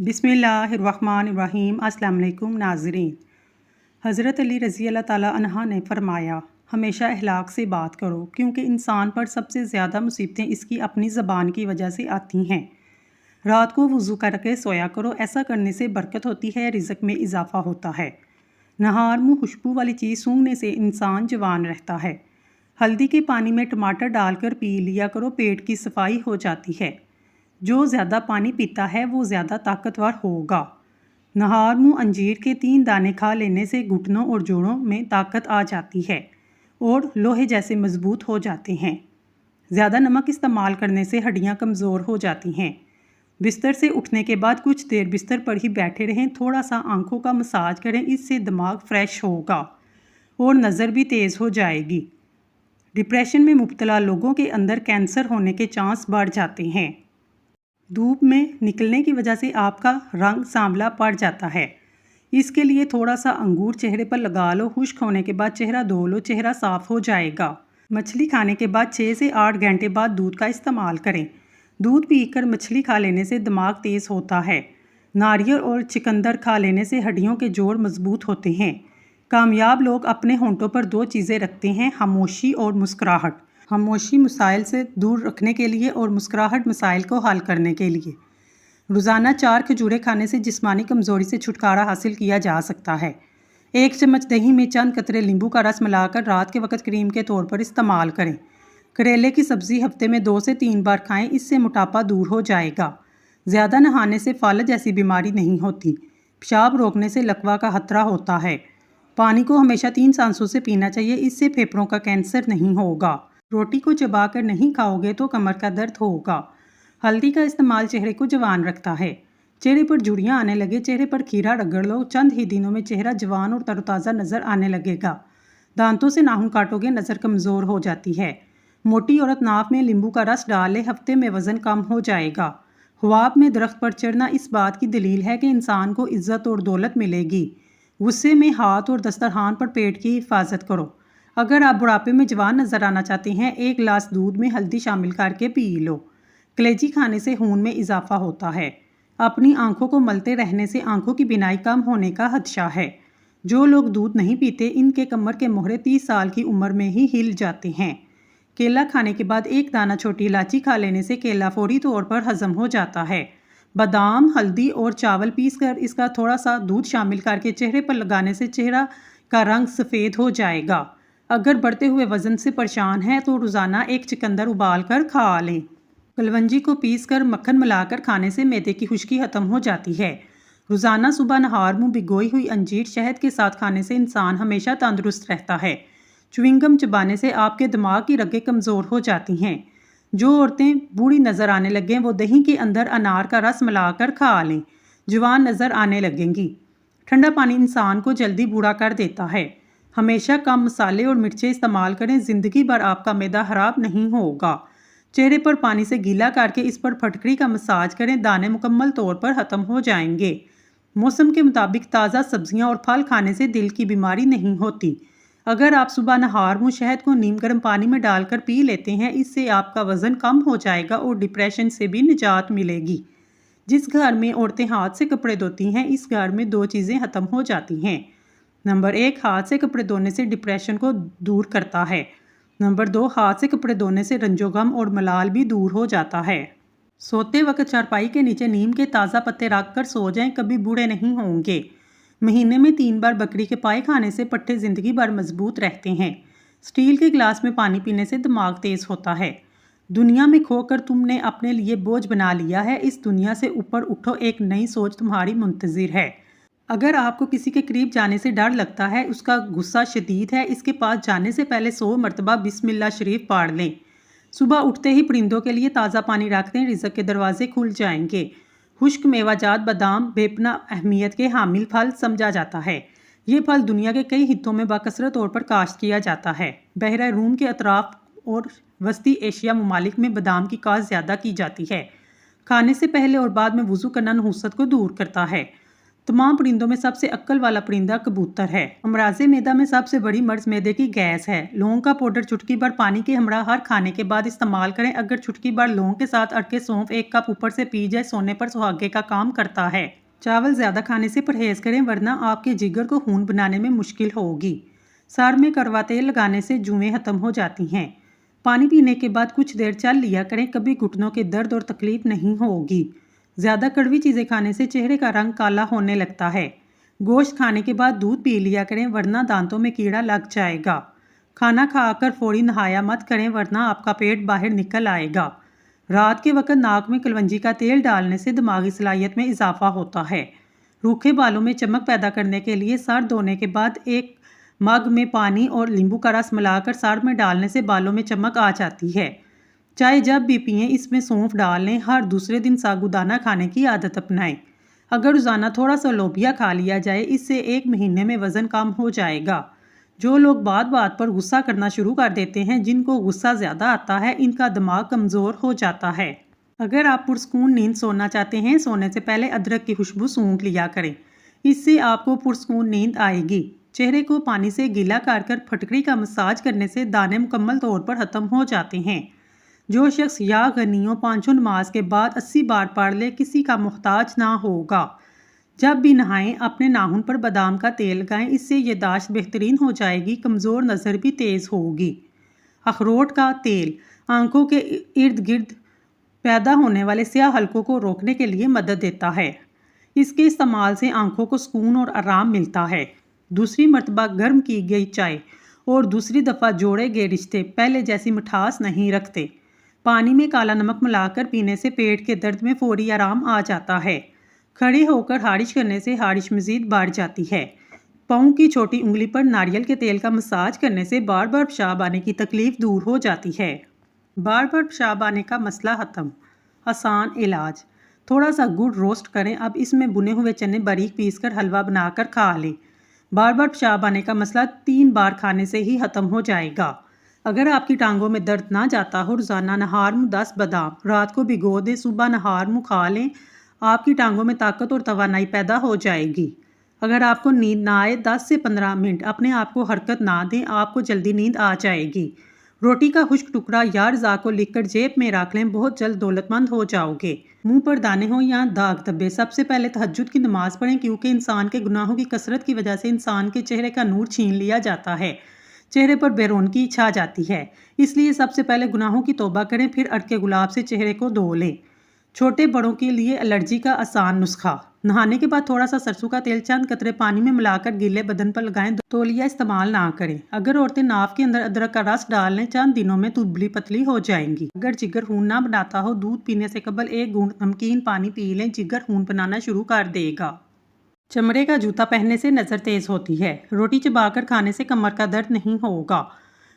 बिस्मिल्लाहिर्रहमानिर्रहीम। अस्सलाम वालेकुम नाज़रीन। हज़रत अली रज़ी अल्लाह ताला अन्हा ने फ़रमाया, हमेशा अखलाक से बात करो क्योंकि इंसान पर सबसे ज़्यादा मुसीबतें इसकी अपनी ज़बान की वजह से आती हैं। रात को वज़ू करके सोया करो, ऐसा करने से बरकत होती है, रिज़्क़ में इजाफ़ा होता है। नहार मुँह खुशबू वाली चीज़ सूंघने से इंसान जवान रहता है। हल्दी के पानी में टमाटर डालकर पी लिया करो, पेट की सफाई हो जाती है। जो ज़्यादा पानी पीता है वो ज़्यादा ताकतवर होगा। नहार मुँह अंजीर के 3 दाने खा लेने से घुटनों और जोड़ों में ताकत आ जाती है और लोहे जैसे मजबूत हो जाते हैं। ज़्यादा नमक इस्तेमाल करने से हड्डियाँ कमज़ोर हो जाती हैं। बिस्तर से उठने के बाद कुछ देर बिस्तर पर ही बैठे रहें, थोड़ा सा आंखों का मसाज करें, इससे दिमाग फ्रेश होगा और नज़र भी तेज़ हो जाएगी। डिप्रेशन में मुब्तला लोगों के अंदर कैंसर होने के चांस बढ़ जाते हैं। धूप में निकलने की वजह से आपका रंग सांवला पड़ जाता है। इसके लिए थोड़ा सा अंगूर चेहरे पर लगा लो, खुश्क होने के बाद चेहरा धो लो, चेहरा साफ हो जाएगा। मछली खाने के बाद 6 से 8 घंटे बाद दूध का इस्तेमाल करें। दूध पीकर मछली खा लेने से दिमाग तेज़ होता है। नारियल और चुकंदर खा लेने से हड्डियों के जोड़ मजबूत होते हैं। कामयाब लोग अपने होंठों पर 2 चीज़ें रखते हैं, खामोशी और मुस्कुराहट। खामोशी मसाइल से दूर रखने के लिए और मुस्कुराहट मसाइल को हल करने के लिए। रोज़ाना 4 खजूरें खाने से जिस्मानी कमज़ोरी से छुटकारा हासिल किया जा सकता है। 1 चम्मच दही में चंद कतरे नींबू का रस मिलाकर रात के वक्त क्रीम के तौर पर इस्तेमाल करें। करेले की सब्ज़ी हफ्ते में 2 से 3 बार खाएं, इससे मोटापा दूर हो जाएगा। ज़्यादा नहाने से फालज जैसी बीमारी नहीं होती। पेशाब रोकने से लकवा का खतरा होता है। पानी को हमेशा 3 सांसों से पीना चाहिए, इससे फेफड़ों का कैंसर नहीं होगा। रोटी को चबाकर नहीं खाओगे तो कमर का दर्द होगा। हल्दी का इस्तेमाल चेहरे को जवान रखता है। चेहरे पर झुर्रियाँ आने लगे, चेहरे पर खीरा रगड़ लो, चंद ही दिनों में चेहरा जवान और तरोताज़ा नज़र आने लगेगा। दांतों से नाखून काटोगे, नज़र कमज़ोर हो जाती है। मोटी औरत नाक में नींबू का रस डाल ले, हफ्ते में वज़न कम हो जाएगा। ख्वाब में दरख्त पर चढ़ना इस बात की दलील है कि इंसान को इज़्ज़त और दौलत मिलेगी। गुस्से में हाथ और दस्तरखान पर पेट की हिफाजत करो। अगर आप बुढ़ापे में जवान नज़र आना चाहते हैं, 1 गिलास दूध में हल्दी शामिल करके पी लो। कलेजी खाने से खून में इजाफा होता है। अपनी आंखों को मलते रहने से आंखों की बीनाई कम होने का खदशा है। जो लोग दूध नहीं पीते, इनके कमर के मोहरे 30 साल की उम्र में ही हिल जाते हैं। केला खाने के बाद 1 दाना छोटी इलायची खा लेने से केला फौरी तौर पर हजम हो जाता है। बादाम, हल्दी और चावल पीसकर इसका थोड़ा सा दूध शामिल करके चेहरे पर लगाने से चेहरा का रंग सफ़ेद हो जाएगा। अगर बढ़ते हुए वज़न से परेशान हैं तो रोज़ाना 1 चुकंदर उबाल कर खा लें। कलवंजी को पीसकर मक्खन मिलाकर खाने से मैदे की खुश्की ख़त्म हो जाती है। रोज़ाना सुबह नहार मुँह भिगोई हुई अंजीर शहद के साथ खाने से इंसान हमेशा तंदुरुस्त रहता है। च्युइंगम चबाने से आपके दिमाग की रगें कमज़ोर हो जाती हैं। जो औरतें बूढ़ी नज़र आने लगें वो दही के अंदर अनार का रस मिलाकर खा लें, जवान नज़र आने लगेंगी। ठंडा पानी इंसान को जल्दी बूढ़ा कर देता है। हमेशा कम मसाले और मिर्चें इस्तेमाल करें, ज़िंदगी भर आपका मैदा खराब नहीं होगा। चेहरे पर पानी से गीला करके इस पर फटकड़ी का मसाज करें, दाने मुकम्मल तौर पर ख़त्म हो जाएंगे। मौसम के मुताबिक ताज़ा सब्जियां और फल खाने से दिल की बीमारी नहीं होती। अगर आप सुबह नहार मुँह शहद को नीम गर्म पानी में डालकर पी लेते हैं, इससे आपका वज़न कम हो जाएगा और डिप्रेशन से भी निजात मिलेगी। जिस घर में औरतें हाथ से कपड़े धोती हैं, इस घर में 2 चीज़ें ख़त्म हो जाती हैं। नंबर 1, हाथ से कपड़े धोने से डिप्रेशन को दूर करता है। नंबर 2, हाथ से कपड़े धोने से रंजोगम और मलाल भी दूर हो जाता है। सोते वक्त चारपाई के नीचे नीम के ताज़ा पत्ते रख कर सो जाएं, कभी बूढ़े नहीं होंगे। महीने में 3 बार बकरी के पाए खाने से पट्टे ज़िंदगी भर मजबूत रहते हैं। स्टील के गिलास में पानी पीने से दिमाग तेज़ होता है। दुनिया में खोकर तुमने अपने लिए बोझ बना लिया है, इस दुनिया से ऊपर उठो, एक नई सोच तुम्हारी मुंतज़िर है। अगर आपको किसी के करीब जाने से डर लगता है, उसका गुस्सा शदीद है, इसके पास जाने से पहले 100 मरतबा बिस्मिल्लाह शरीफ पढ़ लें। सुबह उठते ही परिंदों के लिए ताज़ा पानी रख दें, रिज़्क़ के दरवाजे खुल जाएंगे। खुश्क मेवाजात बादाम बेपना अहमियत के हामिल फल समझा जाता है। ये फल दुनिया के कई हिस्सों में बाकसरत तौर पर काश्त किया जाता है। बहरा रूम के अतराफ और वस्ती एशिया ममालिक में बादाम की काश्त ज़्यादा की जाती है। खाने से पहले और बाद में वज़ू करना नहुसत को दूर करता है। तमाम परिंदों में सबसे अक्ल वाला परिंदा कबूतर है। अमराज मैदा में सबसे बड़ी मर्ज मैदे की गैस है। लौंग का पाउडर चुटकी भर पानी के हमरा हर खाने के बाद इस्तेमाल करें। अगर चुटकी भर लौंग के साथ अड़के सौंफ 1 कप ऊपर से पी जाए, सोने पर सुहागे का काम करता है। चावल ज़्यादा खाने से परहेज करें, वरना आपके जिगर को खून बनाने में मुश्किल होगी। सर में करवा तेल लगाने से जुएँ खत्म हो जाती हैं। पानी पीने के बाद कुछ देर चल लिया करें, कभी घुटनों के दर्द और तकलीफ नहीं होगी। ज़्यादा कड़वी चीज़ें खाने से चेहरे का रंग काला होने लगता है। गोश्त खाने के बाद दूध पी लिया करें, वरना दांतों में कीड़ा लग जाएगा। खाना खाकर फौरी नहाया मत करें, वरना आपका पेट बाहर निकल आएगा। रात के वक्त नाक में कलवंजी का तेल डालने से दिमागी सलाहियत में इजाफा होता है। रूखे बालों में चमक पैदा करने के लिए सर धोने के बाद 1 मग में पानी और नींबू का रस मिलाकर सर में डालने से बालों में चमक आ जाती है। चाय जब भी पिएं, इसमें सौंफ डाल लें। हर दूसरे दिन साबूदाना खाने की आदत अपनाएं। अगर रोज़ाना थोड़ा सा लोबिया खा लिया जाए, इससे 1 महीने में वज़न कम हो जाएगा। जो लोग बात बात पर गुस्सा करना शुरू कर देते हैं, जिनको गुस्सा ज़्यादा आता है, इनका दिमाग कमज़ोर हो जाता है। अगर आप पुरस्कून नींद सोना चाहते हैं, सोने से पहले अदरक की खुशबू सूंघ लिया करें। इससे आपको पुरस्कून नींद आएगी। चेहरे को पानी से गीला कर फटकड़ी का मसाज करने से दाने मुकम्मल तौर पर ख़त्म हो जाते हैं। जो शख्स या गनियों 5 नमाज के बाद 80 बार पढ़ ले, किसी का मोहताज ना होगा। जब भी नहाएं, अपने नाखून पर बादाम का तेल लगाएं, इससे याददाश्त बेहतरीन हो जाएगी, कमज़ोर नज़र भी तेज़ होगी। अखरोट का तेल आंखों के इर्द गिर्द पैदा होने वाले स्याह हल्कों को रोकने के लिए मदद देता है। इसके इस्तेमाल से आंखों को सुकून और आराम मिलता है। दूसरी मर्तबा गर्म की गई चाय और दूसरी दफ़ा जोड़े गए रिश्ते पहले जैसी मिठास नहीं रखते। पानी में काला नमक मिलाकर पीने से पेट के दर्द में फौरी आराम आ जाता है। खड़े होकर हारिश करने से हारिश मज़ीद बढ़ जाती है। पाँव की छोटी उंगली पर नारियल के तेल का मसाज करने से बार बार पेशाब आने की तकलीफ दूर हो जाती है। बार बार पेशाब आने का मसला ख़त्म। आसान इलाज। थोड़ा सा गुड़ रोस्ट करें, अब इसमें भुने हुए चने बारीक पीसकर हलवा बनाकर खा लें। बार बार पेशाब आने का मसला 3 बार खाने से ही ख़त्म हो जाएगा। अगर आपकी टांगों में दर्द ना जाता हो, रोज़ाना नहार मुँह 10 बादाम रात को भिगो दें, सुबह नहार मुँह खा लें। आपकी टांगों में ताकत और तवानाई पैदा हो जाएगी। अगर आपको नींद ना आए, 10 से 15 मिनट अपने आप को हरकत ना दें, आपको जल्दी नींद आ जाएगी। रोटी का खुश्क टुकड़ा या रज़ा को लिखकर जेब में रख लें, बहुत जल्द दौलतमंद हो जाओगे। मुंह पर दाने हो या दाग धब्बे, सबसे पहले तहज्जुद की नमाज पढ़ें, क्योंकि इंसान के गुनाहों की कसरत की वजह से इंसान के चेहरे का नूर छीन लिया जाता है। चेहरे पर बेरौनकी छा जाती है। इसलिए सबसे पहले गुनाहों की तौबा करें, फिर अड़के गुलाब से चेहरे को धो लें। छोटे बड़ों के लिए एलर्जी का आसान नुस्खा। नहाने के बाद थोड़ा सा सरसों का तेल चंद कतरे पानी में मिलाकर गीले बदन पर लगाएं। तौलिया इस्तेमाल ना करें। अगर औरतें नाफ के अंदर अदरक का रस डाल लें, चंद दिनों में दुबली पतली हो जाएंगी। अगर जिगर खून ना बनाता हो, दूध पीने से कबल 1 घूंट नमकीन पानी पी लें, जिगर खून बनाना शुरू कर देगा। चमड़े का जूता पहनने से नज़र तेज़ होती है। रोटी चबाकर खाने से कमर का दर्द नहीं होगा।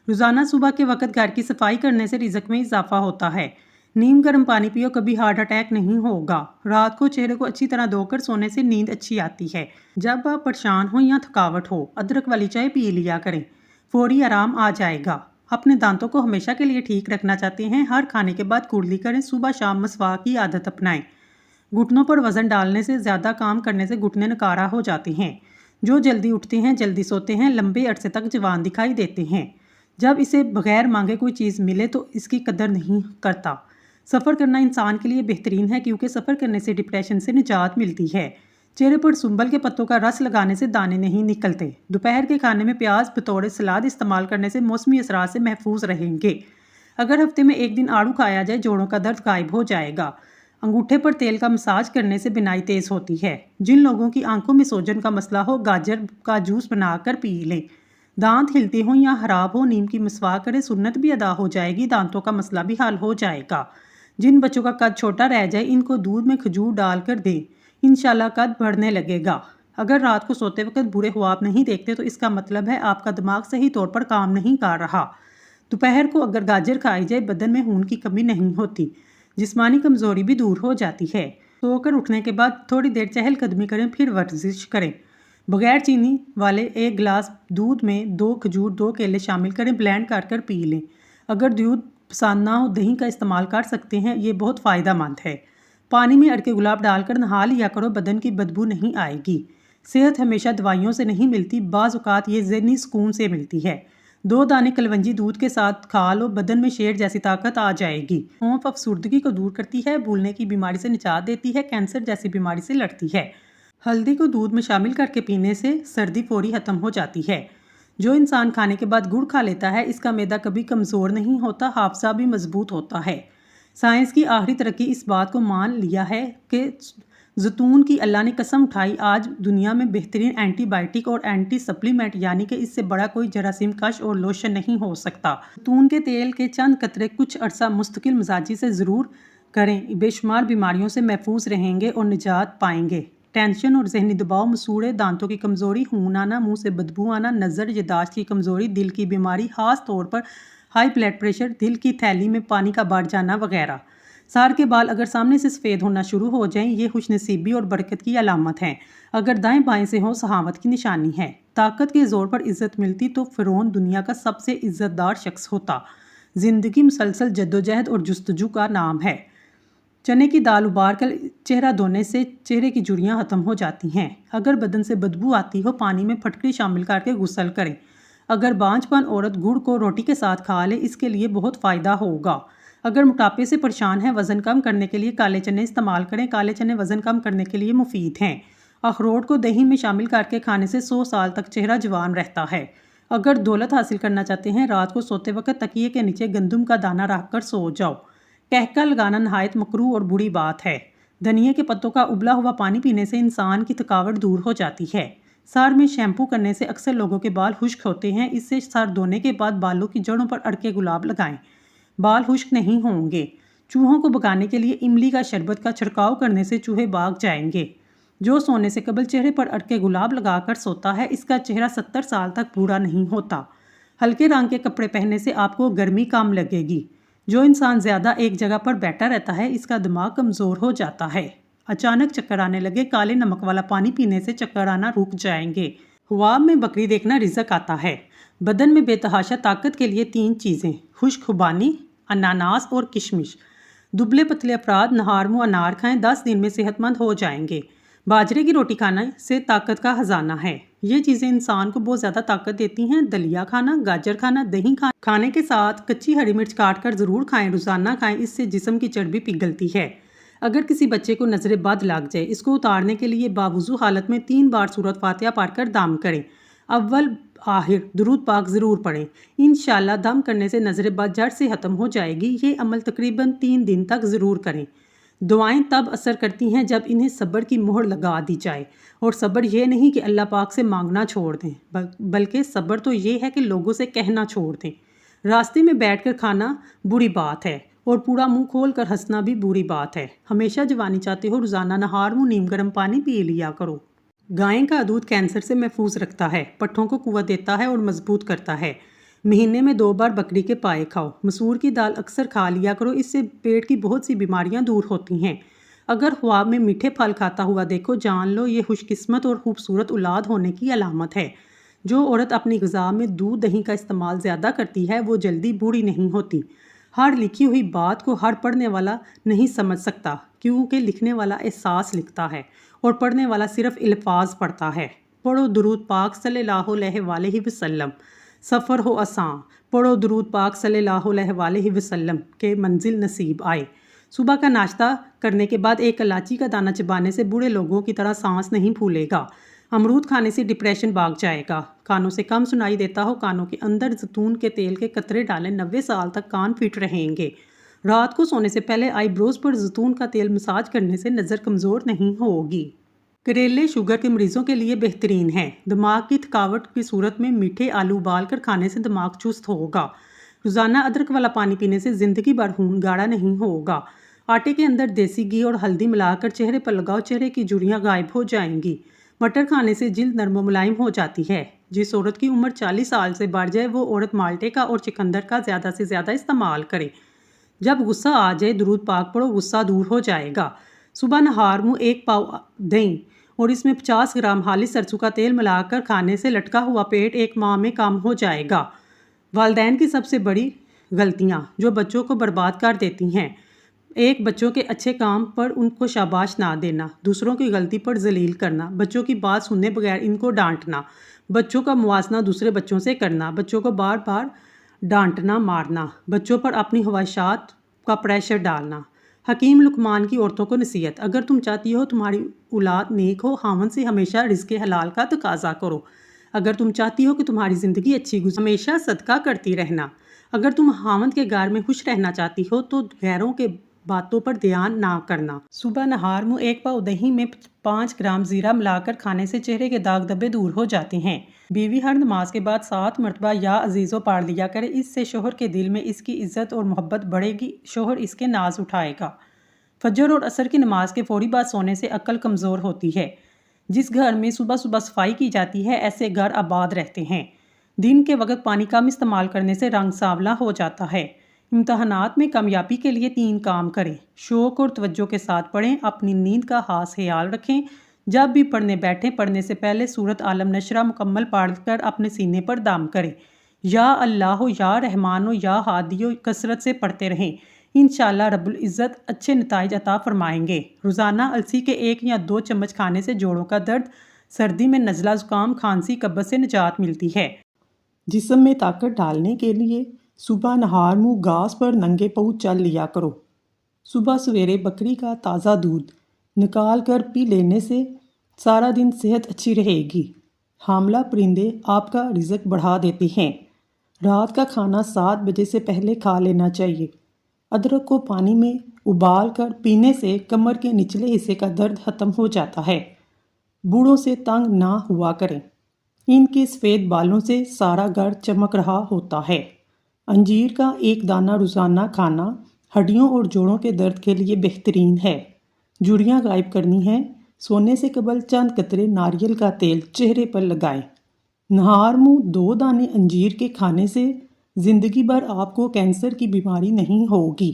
रोज़ाना सुबह के वक्त घर की सफाई करने से रिज़्क में इजाफा होता है। नीम गर्म पानी पियो, कभी हार्ट अटैक नहीं होगा। रात को चेहरे को अच्छी तरह धोकर सोने से नींद अच्छी आती है। जब आप परेशान हो या थकावट हो, अदरक वाली चाय पी लिया करें, फौरी आराम आ जाएगा। अपने दांतों को हमेशा के लिए ठीक रखना चाहते हैं, हर खाने के बाद कुर्ली करें, सुबह शाम मसवाक की आदत अपनाएं। घुटनों पर वज़न डालने से ज़्यादा काम करने से घुटने नकारा हो जाते हैं। जो जल्दी उठते हैं, जल्दी सोते हैं, लंबे अरसे तक जवान दिखाई देते हैं। जब इसे बगैर मांगे कोई चीज़ मिले तो इसकी कदर नहीं करता। सफ़र करना इंसान के लिए बेहतरीन है, क्योंकि सफ़र करने से डिप्रेशन से निजात मिलती है। चेहरे पर सुंबल के पत्तों का रस लगाने से दाने नहीं निकलते। दोपहर के खाने में प्याज बतौर सलाद इस्तेमाल करने से मौसमी असरात से महफूज रहेंगे। अगर हफ्ते में 1 दिन आड़ू खाया जाए, जोड़ों का दर्द गायब हो जाएगा। अंगूठे पर तेल का मसाज करने से बिनाई तेज़ होती है। जिन लोगों की आंखों में सोजन का मसला हो, गाजर का जूस बनाकर पी लें। दांत हिलते हों या खराब हो, नीम की मसवाक करें, सुन्नत भी अदा हो जाएगी, दांतों का मसला भी हल हो जाएगा। जिन बच्चों का कद छोटा रह जाए, इनको दूध में खजूर डालकर दें, इंशाल्लाह कद बढ़ने लगेगा। अगर रात को सोते वक्त बुरे ख्वाब नहीं देखते, तो इसका मतलब है आपका दिमाग सही तौर पर काम नहीं कर रहा। दोपहर को अगर गाजर खाई जाए, बदन में खून की कमी नहीं होती, जिस्मानी कमज़ोरी भी दूर हो जाती है। सोकर उठने के बाद थोड़ी देर चहलकदमी करें, फिर वर्जिश करें। बगैर चीनी वाले 1 गिलास दूध में 2 खजूर 2 केले शामिल करें, ब्लेंड कर पी लें। अगर दूध पसंद ना हो, दही का इस्तेमाल कर सकते हैं, ये बहुत फ़ायदा मंद है। پانی میں اڑکے گلاب ڈال کر نہا لیا کرو، بدن کی بدبو نہیں آئے گی۔ صحت ہمیشہ دوائیوں سے نہیں ملتی، بعض اوقات یہ ذہنی سکون سے ملتی ہے۔ 2 دانے کلونجی دودھ کے ساتھ کھا لو، بدن میں شیر جیسی طاقت آ جائے گی۔ سونف افسردگی کو دور کرتی ہے، بھولنے کی بیماری سے نجات دیتی ہے، کینسر جیسی بیماری سے لڑتی ہے۔ ہلدی کو دودھ میں شامل کر کے پینے سے سردی فوری ختم ہو جاتی ہے۔ جو انسان کھانے کے بعد گڑ کھا لیتا ہے، اس کا معدہ کبھی کمزور نہیں ہوتا، حافظہ بھی مضبوط ہوتا ہے۔ سائنس کی آخری ترقی اس بات کو مان لیا ہے کہ زیتون کی اللہ نے قسم اٹھائی، آج دنیا میں بہترین اینٹی بائیوٹک اور اینٹی سپلیمنٹ یعنی کہ اس سے بڑا کوئی جراثیم کش اور لوشن نہیں ہو سکتا۔ زیتون کے تیل کے چند قطرے کچھ عرصہ مستقل مزاجی سے ضرور کریں، بے شمار بیماریوں سے محفوظ رہیں گے اور نجات پائیں گے۔ ٹینشن اور ذہنی دباؤ، مسوڑے، دانتوں کی کمزوری، خون آنا، منہ سے بدبو آنا، نظر، یادداشت کی کمزوری، دل کی بیماری، خاص طور پر ہائی بلڈ پریشر، دل کی تھیلی میں پانی کا بڑھ جانا وغیرہ۔ سر کے بال اگر سامنے سے سفید ہونا شروع ہو جائیں، یہ خوش نصیبی اور برکت کی علامت ہے۔ اگر دائیں بائیں سے ہوں، سخاوت کی نشانی ہے۔ طاقت کے زور پر عزت ملتی تو فرعون دنیا کا سب سے عزت دار شخص ہوتا۔ زندگی مسلسل جدوجہد اور جستجو کا نام ہے۔ چنے کی دال ابال کر چہرہ دھونے سے چہرے کی جھریاں ختم ہو جاتی ہیں۔ اگر بدن سے بدبو آتی ہو، پانی میں پھٹکری شامل کر کے غسل کریں۔ اگر بانجھ پن عورت گڑ کو روٹی کے ساتھ کھا لے، اس کے لیے بہت فائدہ ہوگا۔ اگر موٹاپے سے پریشان ہیں، وزن کم کرنے کے لیے کالے چنے استعمال کریں۔ کالے چنے وزن کم کرنے کے لیے مفید ہیں۔ اخروٹ کو دہی میں شامل کر کے کھانے سے 100 سال تک چہرہ جوان رہتا ہے۔ اگر دولت حاصل کرنا چاہتے ہیں، رات کو سوتے وقت تکیے کے نیچے گندم کا دانہ رکھ کر سو جاؤ۔ قہقہ لگانا نہایت مکروہ اور بری بات ہے۔ دھنیے کے پتوں کا ابلا ہوا پانی پینے سے انسان کی تھکاوٹ دور ہو جاتی ہے۔ سر میں شیمپو کرنے سے اکثر لوگوں کے بال خشک ہوتے ہیں، اس سے سر دھونے کے بعد بالوں کی جڑوں پر اڑکے گلاب لگائیں، بال خشک نہیں ہوں گے۔ چوہوں کو بھگانے کے لیے املی کا شربت کا چھڑکاؤ کرنے سے چوہے بھاگ جائیں گے۔ جو سونے سے قبل چہرے پر اڑکے گلاب لگا کر سوتا ہے، اس کا چہرہ 70 سال تک بوڑھا نہیں ہوتا۔ ہلکے رنگ کے کپڑے پہننے سے آپ کو گرمی کم لگے گی۔ جو انسان زیادہ ایک جگہ پر بیٹھا رہتا ہے، اس کا دماغ کمزور ہو جاتا ہے۔ اچانک چکر آنے لگے، کالے نمک والا پانی پینے سے چکر آنا رک جائیں گے۔ خواب میں بکری دیکھنا رزق آتا ہے۔ بدن میں بے تحاشا طاقت کے لیے 3 چیزیں: خشک خوبانی، اناناس اور کشمش۔ دبلے پتلے افراد نہار منہ انار کھائیں، 10 دن میں صحت مند ہو جائیں گے۔ باجرے کی روٹی کھانے سے طاقت کا خزانہ ہے۔ یہ چیزیں انسان کو بہت زیادہ طاقت دیتی ہیں۔ دلیا کھانا، گاجر کھانا، دہی کھانے کے ساتھ کچی ہری مرچ کاٹ کر ضرور کھائیں، روزانہ کھائیں، اس سے جسم کی چربی پگھلتی ہے۔ اگر کسی بچے کو نظر بد لگ جائے، اس کو اتارنے کے لیے باوضو حالت میں 3 بار سورۃ فاتحہ پڑھ کر دم کریں۔ اول آخر درود پاک ضرور پڑھیں۔ انشاءاللہ دم کرنے سے نظر بد جڑ سے ختم ہو جائے گی۔ یہ عمل تقریباً 3 دن تک ضرور کریں۔ دعائیں تب اثر کرتی ہیں جب انہیں صبر کی مہر لگا دی جائے، اور صبر یہ نہیں کہ اللہ پاک سے مانگنا چھوڑ دیں، بلکہ صبر تو یہ ہے کہ لوگوں سے کہنا چھوڑ دیں۔ راستے میں بیٹھ کر کھانا بری بات ہے، اور پورا منہ کھول کر ہنسنا بھی بری بات ہے۔ ہمیشہ جوانی چاہتے ہو، روزانہ نہار منہ نیم گرم پانی پی لیا کرو۔ گائے کا دودھ کینسر سے محفوظ رکھتا ہے، پٹھوں کو قوت دیتا ہے اور مضبوط کرتا ہے۔ مہینے میں 2 بار بکری کے پائے کھاؤ۔ مسور کی دال اکثر کھا لیا کرو، اس سے پیٹ کی بہت سی بیماریاں دور ہوتی ہیں۔ اگر خواب میں میٹھے پھل کھاتا ہوا دیکھو، جان لو یہ خوش قسمت اور خوبصورت اولاد ہونے کی علامت ہے۔ جو عورت اپنی غذا میں دودھ دہی کا استعمال زیادہ کرتی ہے، وہ جلدی بوڑھی نہیں ہوتی۔ ہر لکھی ہوئی بات کو ہر پڑھنے والا نہیں سمجھ سکتا، کیونکہ لکھنے والا احساس لکھتا ہے اور پڑھنے والا صرف الفاظ پڑھتا ہے۔ پڑھو درود پاک صلی اللہ علیہ وآلہ وسلم، سفر ہو آسان، پڑھو درود پاک صلی اللہ علیہ وآلہ وسلم کہ منزل نصیب آئے۔ صبح کا ناشتہ کرنے کے بعد 1 الائچی کا دانہ چبانے سے بوڑھے لوگوں کی طرح سانس نہیں پھولے گا۔ امرود کھانے سے ڈپریشن بھاگ جائے گا۔ کانوں سے کم سنائی دیتا ہو، کانوں کے اندر زیتون کے تیل کے قطرے ڈالیں، 90 سال تک کان فٹ رہیں گے۔ رات کو سونے سے پہلے آئی بروز پر زیتون کا تیل مساج کرنے سے نظر کمزور نہیں ہوگی۔ کریلے شوگر کے مریضوں کے لیے بہترین ہیں۔ دماغ کی تھکاوٹ کی صورت میں میٹھے آلو ابال کر کھانے سے دماغ چست ہوگا۔ روزانہ ادرک والا پانی پینے سے زندگی بھر خون گاڑھا نہیں ہوگا۔ آٹے کے اندر دیسی گھی اور ہلدی ملا کر چہرے پر لگاؤ، چہرے کی جھریاں غائب ہو جائیں گی۔ مٹر کھانے سے جلد نرم و ملائم ہو جاتی ہے۔ جس عورت کی عمر 40 سال سے بڑھ جائے، وہ عورت مالٹے کا اور چقندر کا زیادہ سے زیادہ استعمال کرے۔ جب غصہ آ جائے، درود پاک پڑھو، غصہ دور ہو جائے گا۔ صبح نہار منہ 1 پاؤ دہی اور اس میں 50 گرام خالص سرسوں کا تیل ملا کر کھانے سے لٹکا ہوا پیٹ 1 ماہ میں کم ہو جائے گا۔ والدین کی سب سے بڑی غلطیاں جو بچوں کو برباد کر دیتی ہیں: ایک، بچوں کے اچھے کام پر ان کو شاباش نہ دینا، دوسروں کی غلطی پر ذلیل کرنا، بچوں کی بات سننے بغیر ان کو ڈانٹنا، بچوں کا موازنہ دوسرے بچوں سے کرنا، بچوں کو بار بار ڈانٹنا مارنا، بچوں پر اپنی خواہشات کا پریشر ڈالنا۔ حکیم لقمان کی عورتوں کو نصیحت: اگر تم چاہتی ہو تمہاری اولاد نیک ہو، خاوند سے ہمیشہ رزق حلال کا تقاضا کرو۔ اگر تم چاہتی ہو کہ تمہاری زندگی اچھی گزرے، ہمیشہ صدقہ کرتی رہنا۔ اگر تم خاوند کے گھر میں خوش رہنا چاہتی ہو تو غیروں کے باتوں پر دھیان نہ کرنا۔ صبح نہار منہ 1 پاؤ دہی میں 5 گرام زیرہ ملا کر کھانے سے چہرے کے داغ دھبے دور ہو جاتے ہیں۔ بیوی ہر نماز کے بعد 7 مرتبہ یا عزیزو پڑھ لیا کرے، اس سے شوہر کے دل میں اس کی عزت اور محبت بڑھے گی، شوہر اس کے ناز اٹھائے گا۔ فجر اور عصر کی نماز کے فوری بعد سونے سے عقل کمزور ہوتی ہے۔ جس گھر میں صبح صبح صفائی کی جاتی ہے، ایسے گھر آباد رہتے ہیں۔ دن کے وقت پانی کم استعمال کرنے سے رنگ سانولا ہو جاتا ہے۔ امتحانات میں کامیابی کے لیے 3 کام کریں: شوق اور توجہ کے ساتھ پڑھیں، اپنی نیند کا خاص خیال رکھیں، جب بھی پڑھنے بیٹھیں پڑھنے سے پہلے سورۃ عالم نشرہ مکمل پڑھ کر اپنے سینے پر دم کریں۔ یا اللہ ہو، یا رحمان ہو، یا ہادی ہو، کثرت سے پڑھتے رہیں، انشاءاللہ رب العزت اچھے نتائج عطا فرمائیں گے۔ روزانہ السی کے 1 یا 2 چمچ کھانے سے جوڑوں کا درد، سردی میں نزلہ زکام، کھانسی قبض سے نجات ملتی ہے۔ جسم میں طاقت ڈالنے کے لیے صبح نہار منہ گھاس پر ننگے پاؤں چل لیا کرو۔ صبح سویرے بکری کا تازہ دودھ نکال کر پی لینے سے سارا دن صحت اچھی رہے گی۔ حاملہ پرندے آپ کا رزق بڑھا دیتے ہیں۔ رات کا کھانا 7 بجے سے پہلے کھا لینا چاہیے۔ ادرک کو پانی میں ابال کر پینے سے کمر کے نچلے حصے کا درد ختم ہو جاتا ہے۔ بوڑھوں سے تنگ نہ ہوا کریں، ان کے سفید بالوں سے سارا گھر چمک رہا ہوتا ہے۔ انجیر کا 1 دانہ روزانہ کھانا ہڈیوں اور جوڑوں کے درد کے لیے بہترین ہے۔ جھریاں غائب کرنی ہیں، سونے سے قبل چند قطرے ناریل کا تیل چہرے پر لگائیں۔ نہار منہ 2 دانے انجیر کے کھانے سے زندگی بھر آپ کو کینسر کی بیماری نہیں ہوگی۔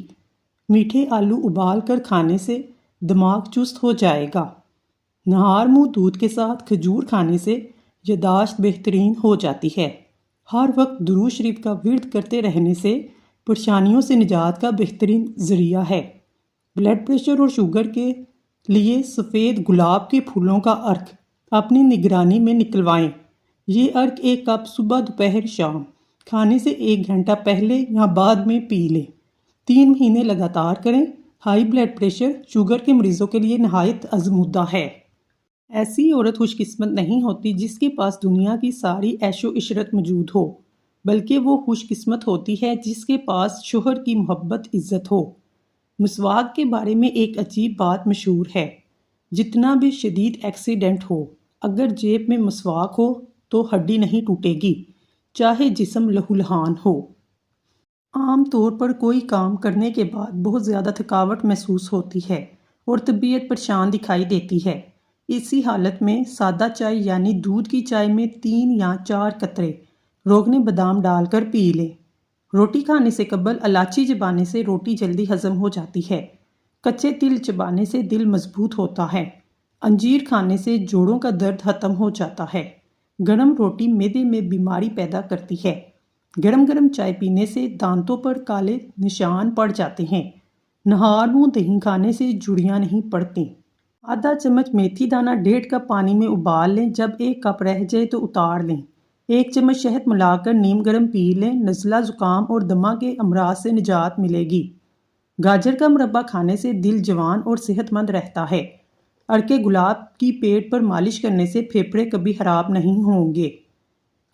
میٹھے آلو ابال کر کھانے سے دماغ چست ہو جائے گا۔ نہار منہ دودھ کے ساتھ کھجور کھانے سے یادداشت بہترین ہو جاتی ہے۔ ہر وقت درود شریف کا ورد کرتے رہنے سے پریشانیوں سے نجات کا بہترین ذریعہ ہے۔ بلڈ پریشر اور شوگر کے لیے سفید گلاب کے پھولوں کا عرق اپنی نگرانی میں نکلوائیں۔ یہ عرق 1 کپ صبح دوپہر شام کھانے سے 1 گھنٹہ پہلے یا بعد میں پی لیں۔ 3 مہینے لگاتار کریں۔ ہائی بلڈ پریشر شوگر کے مریضوں کے لیے نہایت آزمودہ ہے۔ ایسی عورت خوش قسمت نہیں ہوتی جس کے پاس دنیا کی ساری عیش و عشرت موجود ہو، بلکہ وہ خوش قسمت ہوتی ہے جس کے پاس شوہر کی محبت عزت ہو۔ مسواک کے بارے میں ایک عجیب بات مشہور ہے: جتنا بھی شدید ایکسیڈنٹ ہو، اگر جیب میں مسواک ہو تو ہڈی نہیں ٹوٹے گی، چاہے جسم لہولہان ہو۔ عام طور پر کوئی کام کرنے کے بعد بہت زیادہ تھکاوٹ محسوس ہوتی ہے اور طبیعت پریشان دکھائی دیتی ہے۔ اسی حالت میں سادہ چائے یعنی دودھ کی چائے میں 3 یا 4 قطرے روغن بادام ڈال کر پی لیں۔ روٹی کھانے سے قبل الائچی چبانے سے روٹی جلدی ہضم ہو جاتی ہے۔ کچے تل چبانے سے دل مضبوط ہوتا ہے۔ انجیر کھانے سے جوڑوں کا درد ختم ہو جاتا ہے۔ گرم روٹی معدے میں بیماری پیدا کرتی ہے۔ گرم گرم چائے پینے سے دانتوں پر کالے نشان پڑ جاتے ہیں۔ نہار منہ دہی کھانے سے جھریاں نہیں پڑتی۔ آدھا چمچ میتھی دانہ 1.5 کپ پانی میں ابال لیں، جب 1 کپ رہ جائے تو اتار لیں۔ 1 چمچ شہد ملا کر نیم گرم پی لیں، نزلہ زکام اور دمہ کے امراض سے نجات ملے گی۔ گاجر کا مربع کھانے سے دل جوان اور صحت مند رہتا ہے۔ عرق گلاب کی پیٹ پر مالش کرنے سے پھیپھڑے کبھی خراب نہیں ہوں گے۔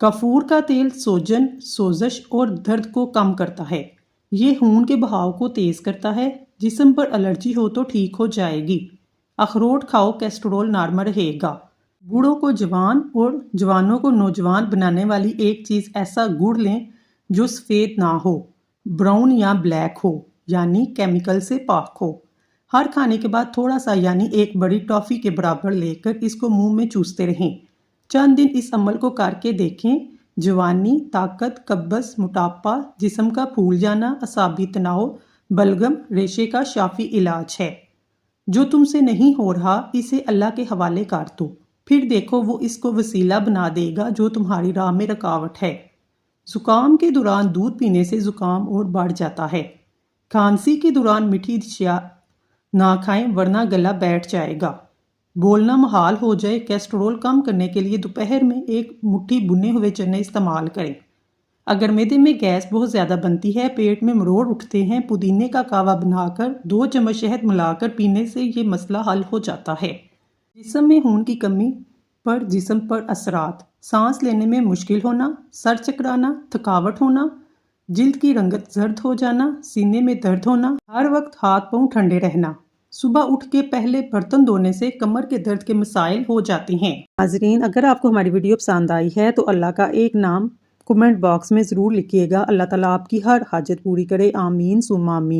کافور کا تیل سوجن، سوزش اور درد کو کم کرتا ہے۔ یہ خون کے بہاؤ کو تیز کرتا ہے۔ جسم پر الرجی ہو تو ٹھیک ہو جائے گی۔ اخروٹ کھاؤ، کیسٹرول نارمل رہے گا۔ بوڑھوں کو جوان اور جوانوں کو نوجوان بنانے والی ایک چیز ایسا گڑ لیں جو سفید نہ ہو، براؤن یا بلیک ہو، یعنی کیمیکل سے پاک ہو۔ ہر کھانے کے بعد تھوڑا سا یعنی 1 بڑی ٹافی کے برابر لے کر اس کو منہ میں چوستے رہیں۔ چند دن اس عمل کو کر کے دیکھیں۔ جوانی، طاقت، قبض، موٹاپا، جسم کا پھول جانا، اعصابی تناؤ، بلغم، ریشے کا شافی علاج ہے۔ جو تم سے نہیں ہو رہا اسے اللہ کے حوالے کر دو، پھر دیکھو وہ اس کو وسیلہ بنا دے گا جو تمہاری راہ میں رکاوٹ ہے۔ زکام کے دوران دودھ پینے سے زکام اور بڑھ جاتا ہے۔ کھانسی کے دوران میٹھی اشیاء نہ کھائیں ورنہ گلا بیٹھ جائے گا۔ بولنا محال ہو جائے، کیسٹرول کم کرنے کے لیے دوپہر میں ایک مٹھی بھنے ہوئے چنے استعمال کریں۔ اگر معدے میں گیس بہت زیادہ بنتی ہے، پیٹ میں مروڑ اٹھتے ہیں، پودینے کا کہوہ بنا کر 2 چمچ شہد ملا کر پینے سے یہ مسئلہ حل ہو جاتا ہے۔ جسم میں خون کی کمی پر جسم پر اثرات: سانس لینے میں مشکل ہونا، سر چکرانا، تھکاوٹ ہونا، جلد کی رنگت زرد ہو جانا، سینے میں درد ہونا، ہر وقت ہاتھ پاؤں ٹھنڈے رہنا، صبح اٹھ کے پہلے برتن دھونے سے کمر کے درد کے مسائل ہو جاتے ہیں۔ ناظرین، اگر آپ کو ہماری ویڈیو پسند آئی ہے تو اللہ کا ایک نام کمنٹ باکس میں ضرور لکھیے گا۔ اللہ تعالیٰ آپ کی ہر حاجت پوری کرے، آمین ثم آمین۔